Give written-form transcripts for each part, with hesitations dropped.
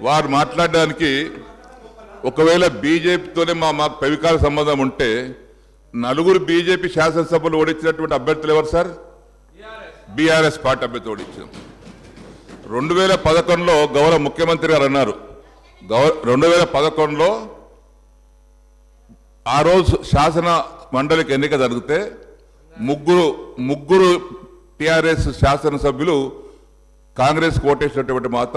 వారు మాట్లాడడానికి ఒకవేళ బీజేపీతోనే మాకు పవికాల సంబంధం ఉంటే నలుగురు బీజేపీ శాసనసభలు ఓడించినటువంటి అభ్యర్థులు ఎవరు సార్? బీఆర్ఎస్ పార్టీ అభ్యర్థి ఓడించాం. 2011లో గౌరవ ముఖ్యమంత్రి గారు అన్నారు, 2011లో ఆ రోజు శాసన మండలికి ఎన్నిక జరిగితే ముగ్గురు టిఆర్ఎస్ శాసనసభ్యులు కాంగ్రెస్ ఓటేసినటువంటి మాట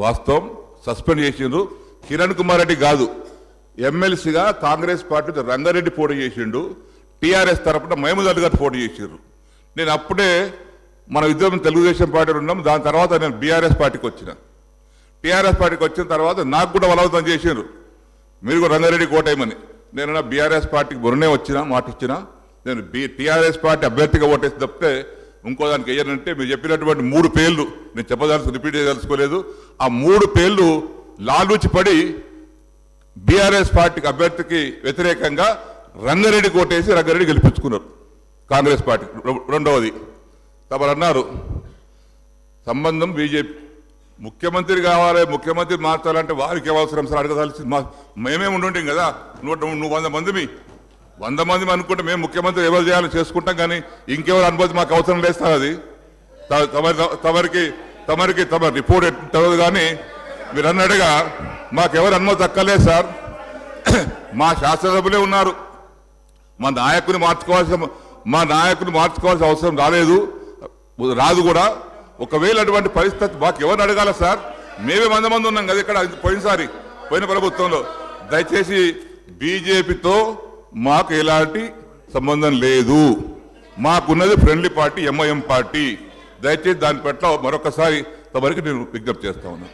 వాస్తవం. సస్పెండ్ చేసిండ్రు. కిరణ్ కుమార్ రెడ్డి కాదు, ఎమ్మెల్సీగా కాంగ్రెస్ పార్టీ రంగారెడ్డి పోటీ చేసిండు. టీఆర్ఎస్ తరఫున మహమూద్ అలీ గారు పోటీ చేసిండ్రు. నేను అప్పుడే మన ఇద్దరం తెలుగుదేశం పార్టీలో ఉన్నాం. దాని తర్వాత నేను బీఆర్ఎస్ పార్టీకి వచ్చిన. టీఆర్ఎస్ పార్టీకి వచ్చిన తర్వాత నాకు కూడా బలవంతం చేసిండ్రు, మీరు కూడా రంగారెడ్డికి ఓటేయమని. నేను బీఆర్ఎస్ పార్టీకి మొన్నే వచ్చిన మాట ఇచ్చిన. నేను టీఆర్ఎస్ పార్టీ అభ్యర్థిగా ఓటేసి తప్పితే ఇంకో దానికి వేయనంటే మీరు చెప్పినటువంటి 3 పేర్లు నేను రిపీట్ చేయదలుచుకోలేదు. ఆ 3 పేర్లు లాలూచి పడి బీఆర్ఎస్ పార్టీకి అభ్యర్థికి వ్యతిరేకంగా రంగారెడ్డి కోటేసి రంగారెడ్డి గెలిపించుకున్నారు కాంగ్రెస్ పార్టీ. రెండవది తమరు అన్నారు సంబంధం బీజేపీ, ముఖ్యమంత్రి కావాలి, ముఖ్యమంత్రి మార్చాలంటే వారికి అవసరం సార్ అడగదాల్సి మేమే ఉండుంటాం కదా. నువ్వు 100 మంది అనుకుంటే మేము ముఖ్యమంత్రి ఎవరు చేయాలని చేసుకుంటాం, కానీ ఇంకెవరు అనుమతి మాకు అవసరం లేదు సార్. అది తమ రిపోర్ట్ ఎట్టదు, కానీ మీరు అన్నట్టుగా మాకెవరు అనుమతి అక్కర్లేదు సార్. మా శాసనసభ్యులే ఉన్నారు. మా నాయకుని మార్చుకోవాల్సిన అవసరం రాదు కూడా. ఒకవేళ అటువంటి పరిస్థితి మాకు ఎవరిని అడగాల సార్? మేమే 100 మంది ఉన్నాం కదా ఇక్కడ పోయిన ప్రభుత్వంలో. దయచేసి బీజేపీతో మాకు ఎలాంటి సంబంధం లేదు. మాకున్నది ఫ్రెండ్లీ పార్టీ ఎంఐఎం పార్టీ. దయచేసి దాని పట్ల మరొకసారి తమరికి నేను విజ్ఞప్తి చేస్తా ఉన్నాను.